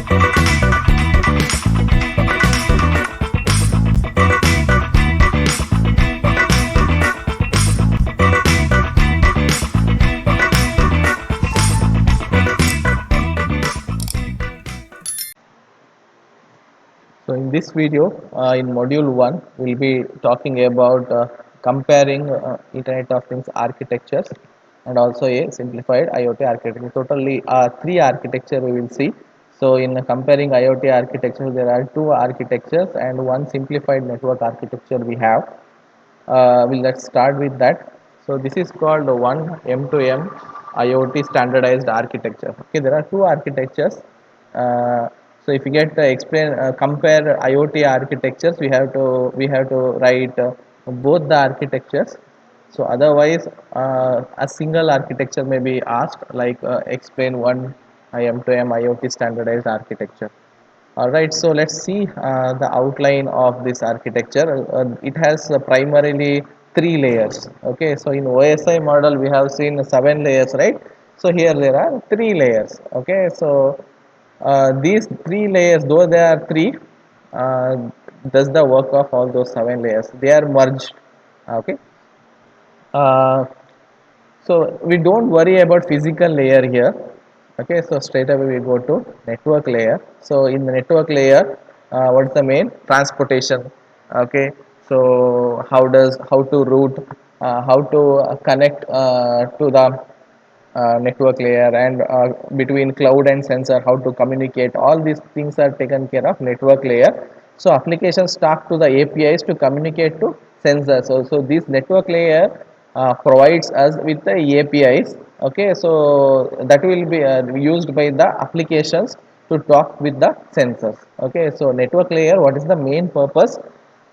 So in this video, in module 1, we'll be talking about comparing Internet of Things architectures and also a simplified IoT architecture. Totally 3 architecture we will see. So in comparing IoT architecture, there are 2 architectures and one simplified network architecture we have. Let's start with that. So this is called one M2M IoT standardized architecture. Okay, there are 2 architectures. Uh, so if you get compare IoT architectures, we have to write both the architectures. So otherwise, a single architecture may be asked, like explain one M2M IoT standardized architecture. All right, so let's see the outline of this architecture. It has primarily 3 layers. Okay, so in OSI model we have seen 7 layers, right? So here there are 3 layers. Okay, so these 3 layers, though they are three, uh, does the work of all those 7 layers. They are merged. Okay, uh, so we don't worry about physical layer here. Okay, so straight away we go to network layer. So in the network layer, what's the main transportation? Okay, so how to route, how to connect to the network layer, and between cloud and sensor, how to communicate, all these things are taken care of network layer. So applications talk to the APIs to communicate to sensors. So this network layer provides us with the APIs. Okay, so that will be used by the applications to talk with the sensors. Okay, so network layer, what is the main purpose?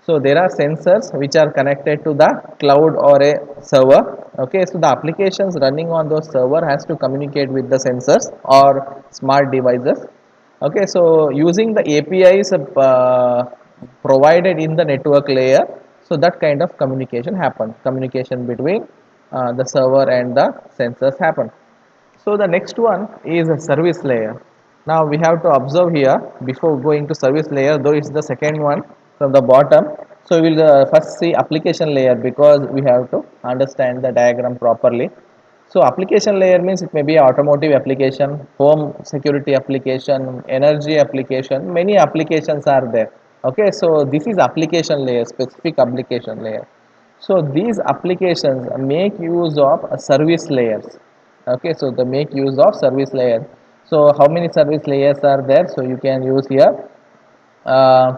So there are sensors which are connected to the cloud or a server. Okay, so the applications running on those server has to communicate with the sensors or smart devices. Okay, so using the APIs provided in the network layer, so that kind of communication between the server and the sensors happen. So the next one is a service layer. Now we have to observe here before going to service layer, though it's the second one from the bottom. So we will first see application layer, because we have to understand the diagram properly. So application layer means it may be automotive application, home security application, energy application, many applications are there. Okay, so this is application layer, specific application layer. So these applications make use of service layers. Okay, so they make use of service layer. So how many service layers are there? So you can use here uh,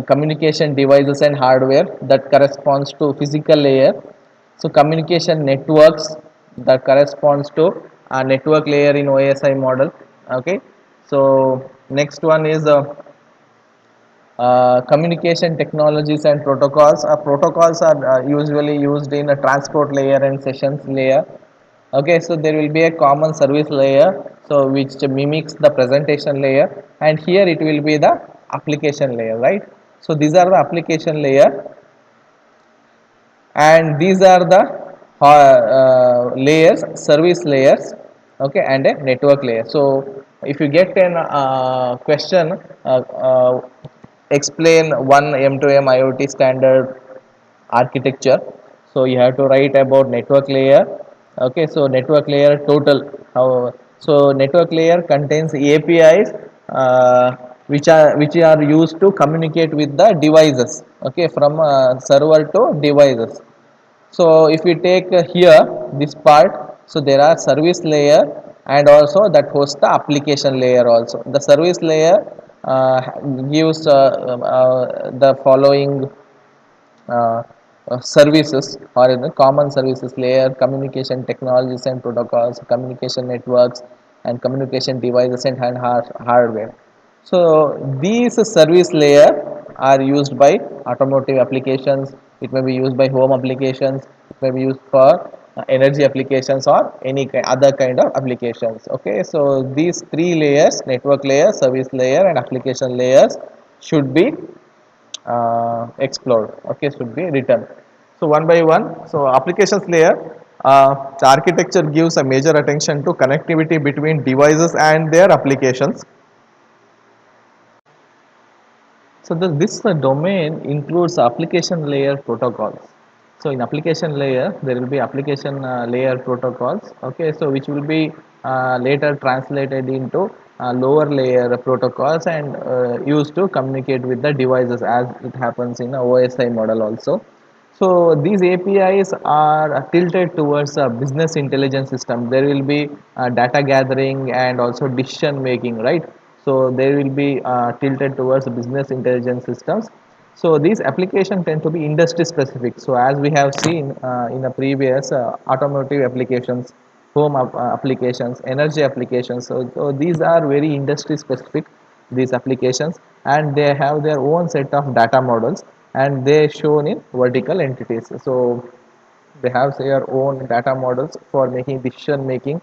communication devices and hardware, that corresponds to physical layer. So communication networks, that corresponds to a network layer in OSI model. Okay, so next one is communication technologies and protocols. Protocols are usually used in a transport layer and sessions layer. Okay, so there will be a common service layer, so which mimics the presentation layer, and here it will be the application layer, right? So these are the application layer, and these are the layers, service layers. Okay, and a network layer. So if you get an question, explain one M2M IoT standard architecture, so you have to write about network layer. Okay, so network layer total, how, so network layer contains APIs which are used to communicate with the devices. Okay, from server to devices. So if we take here this part, so there are service layer, and also that hosts the application layer also. The service layer gives the following uh, services, or in the common services layer: communication technologies and protocols, communication networks, and communication devices and hardware. So these service layer are used by automotive applications, it may be used by home applications, it may be used for energy applications, or any other kind of applications. Okay, so these 3 layers, network layer, service layer, and application layers, should be explored. Okay, should be written. So one by one. So applications layer, the architecture gives a major attention to connectivity between devices and their applications. So this domain includes application layer protocols. So in application layer, there will be application layer protocols. Okay, so which will be later translated into lower layer protocols and used to communicate with the devices, as it happens in a OSI model also. So these APIs are tilted towards a business intelligence system. There will be data gathering and also decision making, right? So they will be tilted towards business intelligence systems. So these applications tend to be industry specific. So as we have seen in the previous automotive applications, home applications, energy applications. So these are very industry specific, these applications, and they have their own set of data models, and they shown in vertical entities. So they have their own data models for making decision making,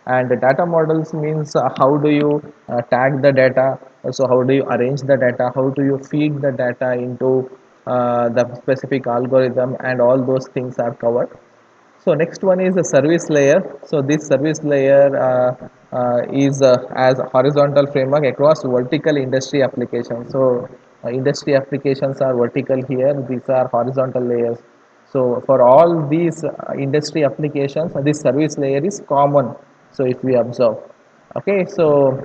and the data models means how do you tag the data, so how do you arrange the data, how do you feed the data into the specific algorithm, and all those things are covered. So next one is the service layer. So this service layer is as a horizontal framework across vertical industry applications. So industry applications are vertical here, these are horizontal layers. So for all these industry applications, this service layer is common. So if we observe, okay, so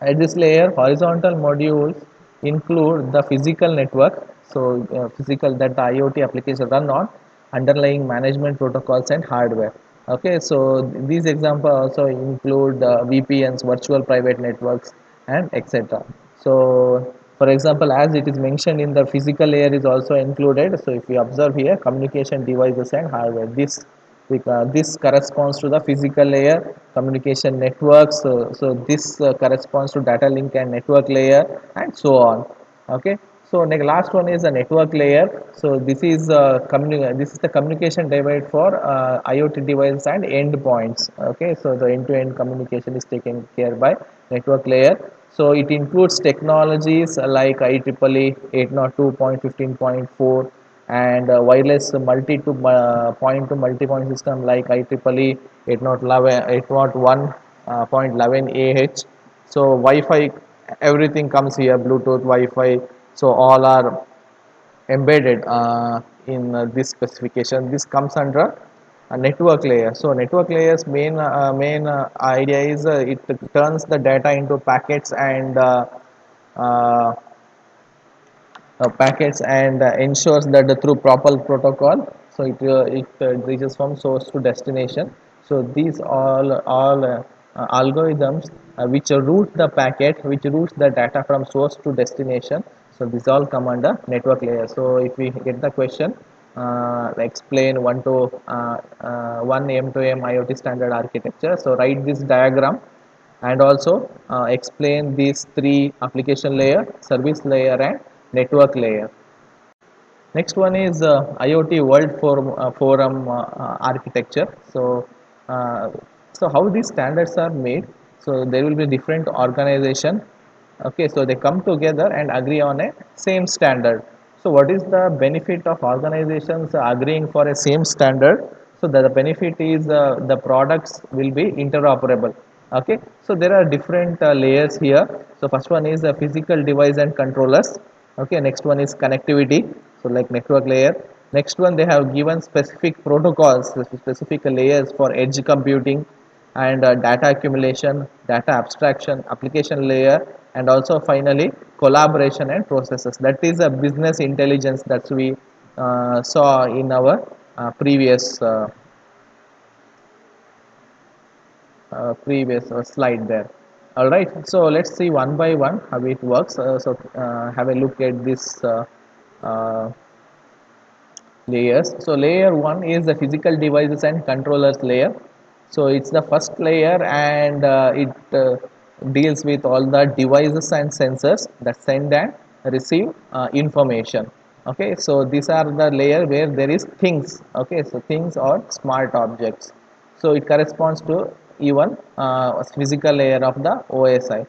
at this layer, horizontal modules include the physical network, so physical that the IoT applications run on, underlying management protocols and hardware. Okay, so these examples also include VPNs, virtual private networks, and etc. So, for example, as it is mentioned in the physical layer is also included. So, if we observe here, communication devices and hardware. This corresponds to the physical layer, communication networks. So this corresponds to data link and network layer, and so on. Okay. So next last one is the network layer. So this is the communication divide for IoT devices and endpoints. Okay. So the end-to-end communication is taken care by network layer. So it includes technologies like IEEE 802.15.4 and wireless multi to point to multi-point system like IEEE 801.11 AH. So Wi-Fi, everything comes here, Bluetooth, Wi-Fi. So all are embedded in this specification. This comes under a network layer. So network layer's main idea is it turns the data into packets and uh, packets and ensures that through proper protocol, so it reaches from source to destination. So these all algorithms which route the packet, which routes the data from source to destination. So these all come under network layer. So if we get the question, explain one M2M IoT standard architecture, so write this diagram and also explain these three: application layer, service layer, and network layer. Next one is IoT Forum architecture. Uh, so how these standards are made? So there will be different organization. Okay, so they come together and agree on a same standard. So what is the benefit of organizations agreeing for a same standard? So the benefit is the products will be interoperable. Okay, so there are different layers here. So first one is the physical device and controllers. Okay, next one is connectivity, so like network layer. Next one, they have given specific protocols, specific layers for edge computing and data accumulation, data abstraction, application layer, and also finally collaboration and processes. That is a business intelligence that we saw in our previous slide there. All right, so let's see one by one how it works. Have a look at this uh, layers. So layer 1 is the physical devices and controllers layer. So it's the first layer, and it deals with all the devices and sensors that send and receive information. Okay, so these are the layer where there is things. Okay, so things or smart objects. So it corresponds to even physical layer of the OSI.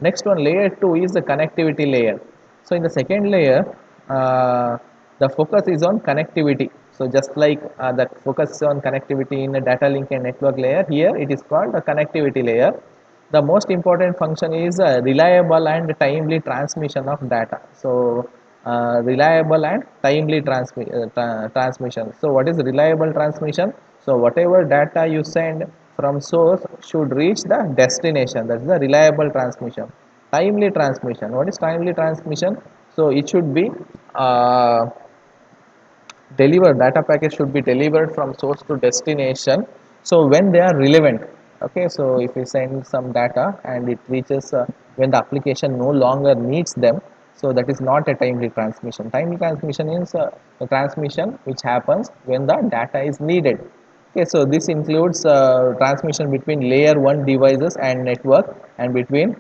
Next one, layer 2 is the connectivity layer. So in the second layer, the focus is on connectivity. So just like the focus is on connectivity in the data link and network layer, here it is called the connectivity layer. The most important function is reliable and timely transmission of data. So reliable and timely transmission. So what is reliable transmission? So whatever data you send from source should reach the destination. That is the reliable transmission. Timely transmission. What is timely transmission? So it should be uh, delivered, data packet should be delivered from source to destination, so when they are relevant. Okay, so if we send some data and it reaches when the application no longer needs them, so that is not a timely transmission. Timely transmission is the transmission which happens when the data is needed. Okay, so this includes transmission between layer 1 devices and network, and between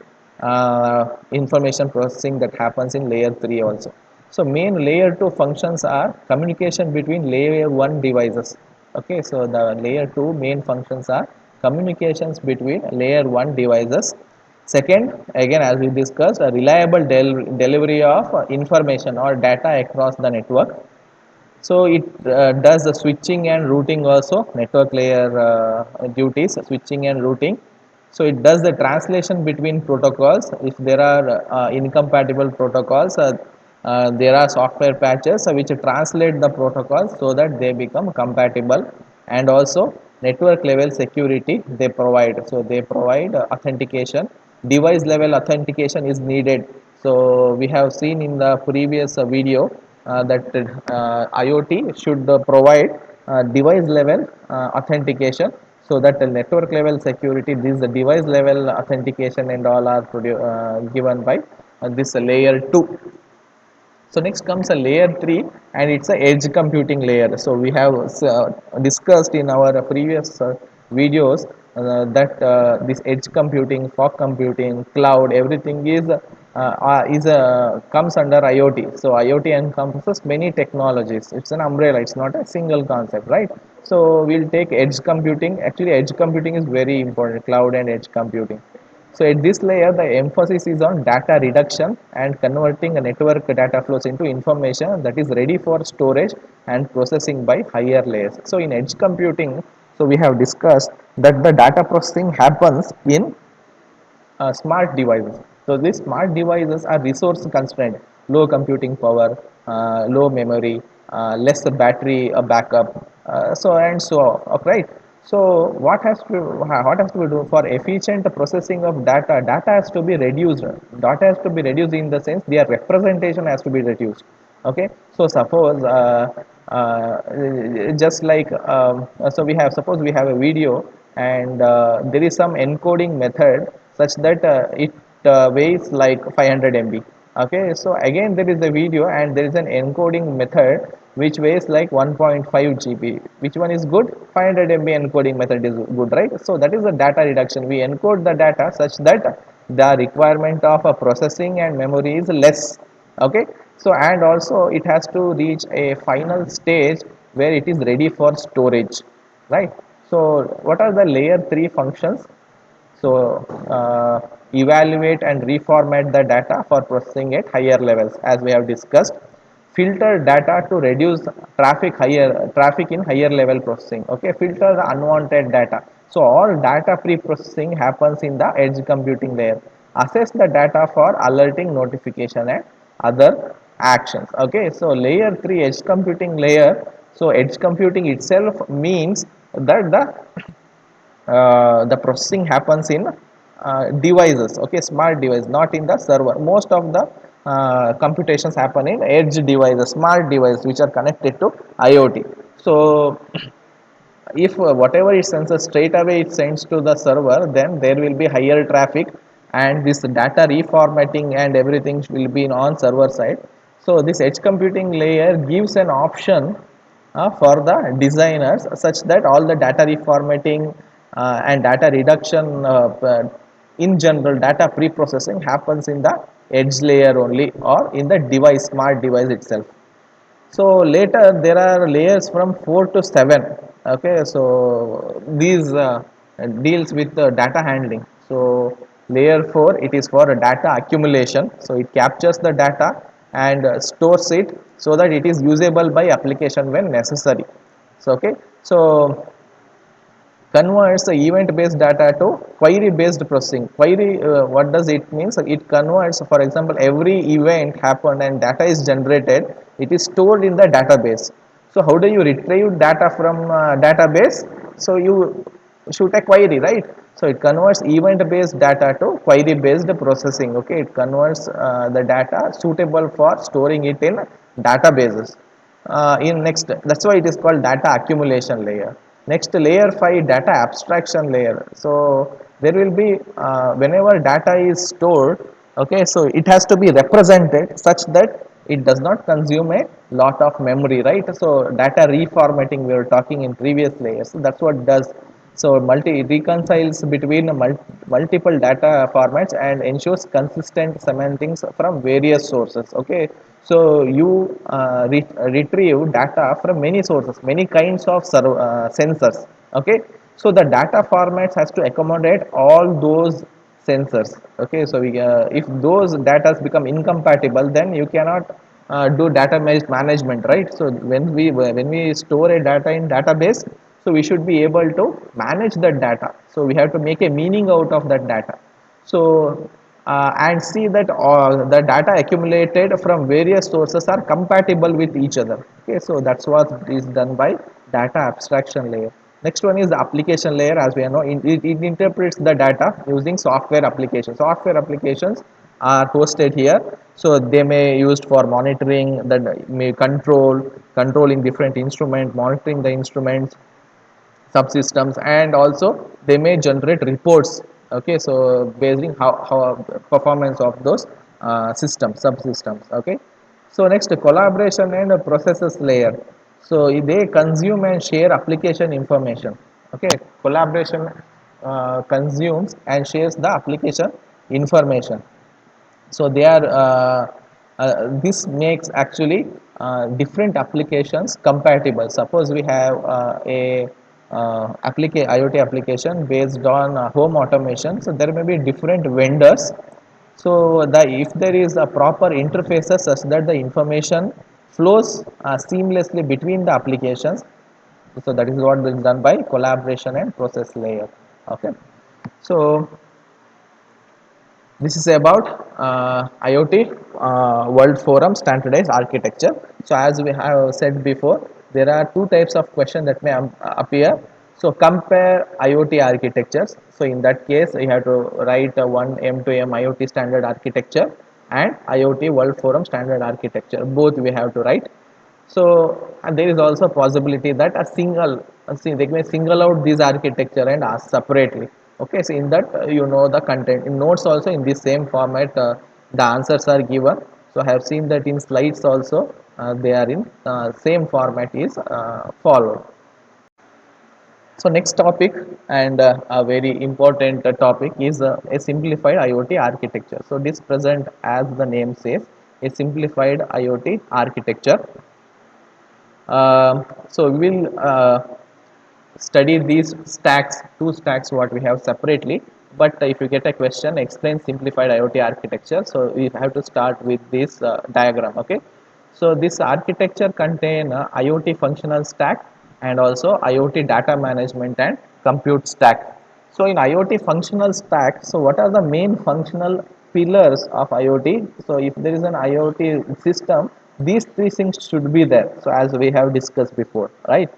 information processing that happens in layer 3 also. So main layer 2 functions are communication between layer 1 devices. Okay, so the layer 2 main functions are communications between layer 1 devices. Second, again as we discussed, a reliable delivery of information or data across the network. So it does the switching and routing also, network layer duties, switching and routing. So it does the translation between protocols. If there are incompatible protocols, there are software patches which translate the protocols so that they become compatible. And also network level security they provide. So they provide authentication. Device level authentication is needed. So we have seen in the previous video that IoT should provide device level authentication, so that the network level security, this the device level authentication and all are given by this layer 2. So next comes a layer 3, and it's a edge computing layer. So we have discussed in our previous videos that this edge computing, fog computing, cloud, everything is comes under IoT. So IoT encompasses many technologies. It's an umbrella. It's not a single concept, right? So we'll take edge computing. Actually, edge computing is very important. Cloud and edge computing. So at this layer, the emphasis is on data reduction and converting a network data flows into information that is ready for storage and processing by higher layers. So in edge computing, so we have discussed that the data processing happens in smart devices. So these smart devices are resource constrained, low computing power, low memory, less battery backup, so and so on, right? So what has to be do for efficient processing of data? Data has to be reduced. Data has to be reduced in the sense their representation has to be reduced. Okay, so suppose just like so we have, suppose we have a video, and there is some encoding method such that it weighs like 500 MB. Okay, so again there is a video and there is an encoding method which weighs like 1.5 GB. Which one is good? 500 MB encoding method is good, right? So that is the data reduction. We encode the data such that the requirement of a processing and memory is less. Okay, so and also it has to reach a final stage where it is ready for storage, right? So what are the layer 3 functions? So evaluate and reformat the data for processing at higher levels, as we have discussed. Filter data to reduce traffic in higher level processing. Okay, filter the unwanted data. So all data pre-processing happens in the edge computing layer. Assess the data for alerting, notification, and other actions. Okay, so layer 3 edge computing layer. So edge computing itself means that the processing happens in devices. Okay, smart device, not in the server. Most of the computations happen in edge devices, smart devices which are connected to IoT. So if whatever it senses straight away it sends to the server, then there will be higher traffic, and this data reformatting and everything will be on server side. So this edge computing layer gives an option for the designers such that all the data reformatting and data reduction in general data pre-processing happens in the edge layer only, or in the device, smart device itself. So later there are layers from 4 to 7. Okay, so these deals with data handling. So layer 4, it is for data accumulation. So it captures the data and stores it so that it is usable by application when necessary. So okay, so converts the event based data to query based processing. Query, what does it means? It converts, for example, every event happened and data is generated, it is stored in the database. So how do you retrieve data from database? So you shoot a query, right? So it converts event based data to query based processing. Okay, it converts the data suitable for storing it in databases. In next, that's why it is called data accumulation layer. Next, layer 5, data abstraction layer. So there will be, whenever data is stored, okay, so it has to be represented such that it does not consume a lot of memory, right? So data reformatting we were talking in previous layers, so that's what does. So multi reconciles between multiple data formats and ensures consistent semantics from various sources. Okay, so you retrieve data from many sources, many kinds of sensors. Okay, so the data formats has to accommodate all those sensors. Okay, so if those data become incompatible, then you cannot do data management, right? So when we store a data in database, so we should be able to manage that data. So we have to make a meaning out of that data. So and see that all the data accumulated from various sources are compatible with each other. Okay, so that's what is done by data abstraction layer. Next one is the application layer. As we know, it interprets the data using software applications. Software applications are hosted here, so they may used for monitoring, that may controlling different instrument, monitoring the instruments, subsystems, and also they may generate reports. Okay, so basing how performance of those systems, subsystems. Okay, so next, collaboration and processes layer. So they consume and share application information. Okay, collaboration consumes and shares the application information. So they are this makes actually different applications compatible. Suppose we have a IoT application based on home automation, so there may be different vendors. So if there is a proper interfaces such that the information flows seamlessly between the applications, so that is what is done by collaboration and process layer. Okay, so this is about IoT World Forum standardized architecture. So as we have said before, there are two types of questions that may appear. So compare IoT architectures. So in that case, you have to write one M2M IoT standard architecture and IoT World Forum standard architecture. Both we have to write. So and there is also a possibility that they may single out this architecture and ask separately. Okay, so in that you know the content in notes also in this same format, the answers are given. So I have seen that in slides also they are in same format is followed. So next topic, and a very important topic, is a simplified IoT architecture. So this present, as the name says, a simplified IoT architecture. So we will study these stacks, two stacks what we have separately. But if you get a question, explain simplified IoT architecture. So we have to start with this diagram. Okay. So this architecture contain IoT functional stack and also IoT data management and compute stack. So in IoT functional stack, so what are the main functional pillars of IoT? So if there is an IoT system, these three things should be there. So as we have discussed before, right?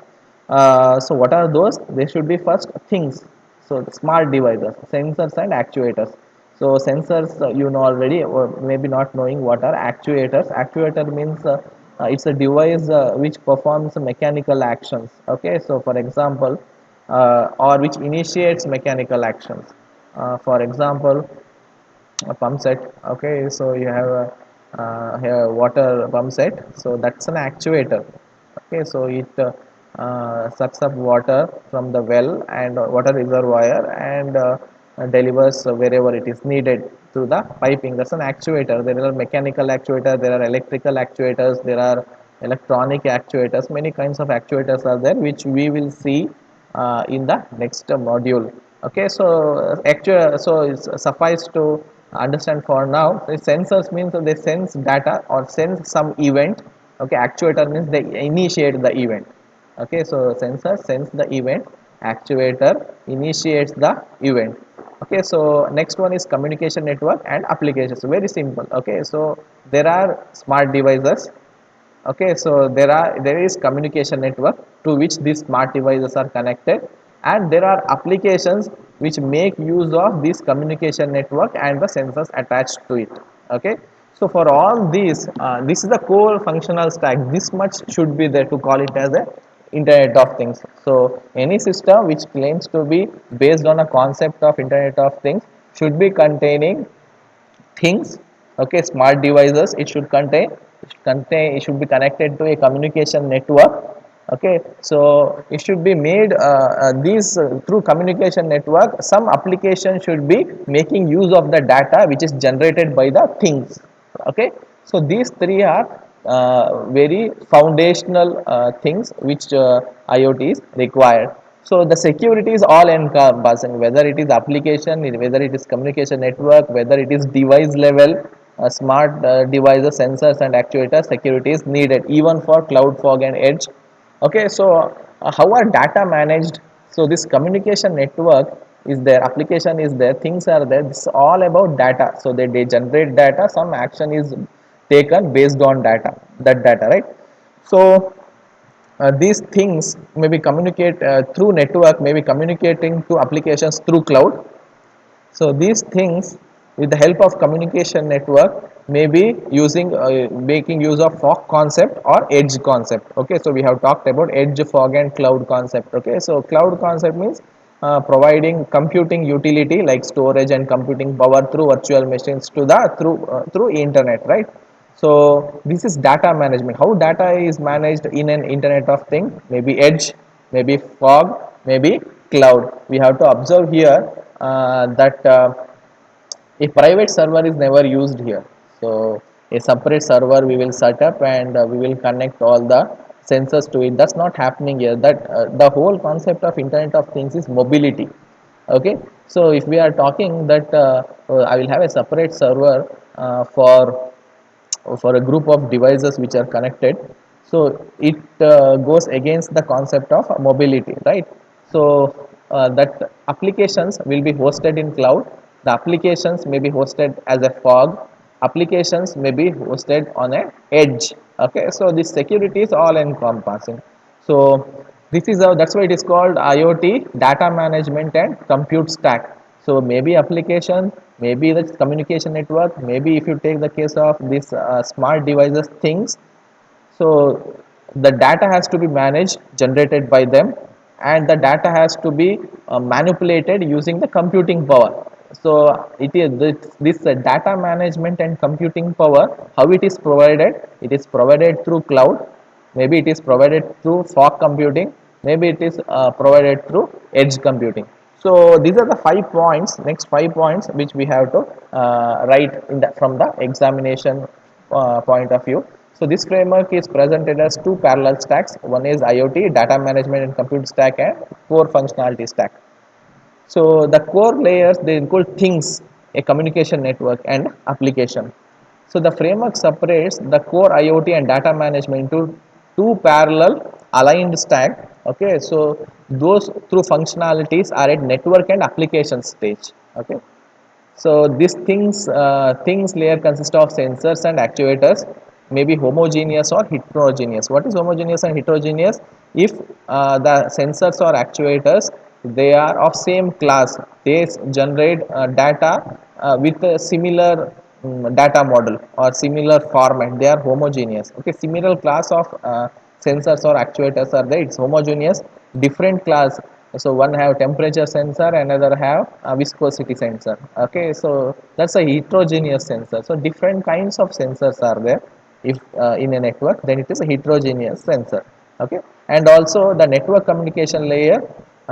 So what are those? They should be first things. So smart devices, sensors and actuators. So sensors, you know already, or maybe not knowing what are actuators. Actuator means it's a device which performs mechanical actions. Okay, so for example, or which initiates mechanical actions. For example, a pump set. Okay, so you have a water pump set, so that's an actuator. Okay, so it sucks up water from the well and water reservoir and delivers wherever it is needed through the piping. That's an actuator. There are mechanical actuators, there are electrical actuators, there are electronic actuators. Many kinds of actuators are there, which we will see in the next module. Okay, so so it's suffice to understand for now. The sensors means that they sense data or sense some event. Okay, actuator means they initiate the event. Okay, so sensor sense the event actuator initiates the event. Okay, so next one is communication network and applications. Very simple. Okay, so there are smart devices. Okay, so there is communication network to which these smart devices are connected, and there are applications which make use of this communication network and the sensors attached to it. Okay, so for all these, this is the core functional stack. This much should be there to call it as a internet of things. So any system which claims to be based on a concept of internet of things should be containing things. Okay, smart devices, it should be connected to a communication network. Okay, so it should be made these through communication network, some application should be making use of the data which is generated by the things. Okay, so these three are very foundational things which IoT is required. So the security is all encompassing, whether it is application, whether it is communication network, whether it is device level, smart devices, sensors and actuators, security is needed even for cloud, fog and edge. Okay, so how are data managed? So this communication network is there, application is there, things are there. This is all about data. So they generate data, some action is taken based on data, right? So these things maybe communicate through network, maybe communicating to applications through cloud. So these things, with the help of communication network, may be using making use of fog concept or edge concept. Okay, so we have talked about edge, fog and cloud concept. Okay, so cloud concept means providing computing utility like storage and computing power through virtual machines to the through internet, right? So this is data management. How data is managed in an internet of things? Maybe edge, maybe fog, maybe cloud. We have to observe here that a private server is never used here. So a separate server we will set up, and we will connect all the sensors to it. That's not happening here. That the whole concept of internet of things is mobility. Okay, so if we are talking that I will have a separate server for a group of devices which are connected, so it goes against the concept of mobility, right? So that applications will be hosted in cloud, the applications may be hosted as a fog, applications may be hosted on a edge. Okay, so this security is all encompassing. So this is how, that's why it is called IoT data management and compute stack. So maybe application, maybe the communication network, maybe if you take the case of this smart devices things, so the data has to be managed, generated by them, and the data has to be manipulated using the computing power. So it is this data management and computing power, how it is provided? It is provided through cloud, maybe it is provided through fog computing, maybe it is provided through edge computing. So these are the 5 points, next 5 points which we have to write in the, from the examination point of view. So this framework is presented as two parallel stacks. One is IoT, data management and compute stack, and core functionality stack. So the core layers, they include things, a communication network and application. So the framework separates the core IoT and data management into two parallel aligned stack. Okay, so those through functionalities are at network and application stage. Okay, so these things layer consist of sensors and actuators, may be homogeneous or heterogeneous. What is homogeneous and heterogeneous? If the sensors or actuators, they are of same class, they generate data with a similar data model or similar format, they are homogeneous. Okay, similar class of sensors or actuators are there, it's homogeneous. Different class, so one have temperature sensor, another have a viscosity sensor. Okay, so that's a heterogeneous sensor. So different kinds of sensors are there. If in a network, then it is a heterogeneous sensor. Okay, and also the network communication layer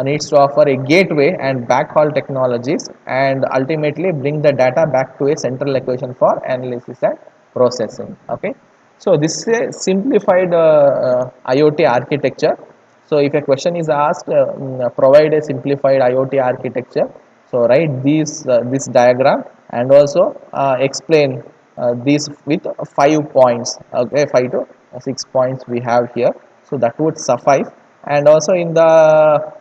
needs to offer a gateway and backhaul technologies, and ultimately bring the data back to a central location for analysis and processing. Okay, so this is a simplified IoT architecture. So if a question is asked, provide a simplified IoT architecture. So write this diagram, and also explain these with 5 points. Okay, 5 to 6 points we have here. So that would suffice. And also in the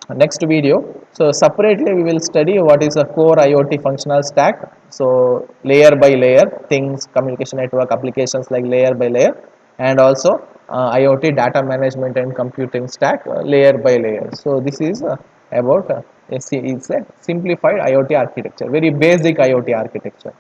next video. So separately we will study what is a core IoT functional stack. So layer by layer things, communication network applications like layer by layer, and also IoT data management and computing stack layer by layer. So this is about it's a simplified IoT architecture, very basic IoT architecture.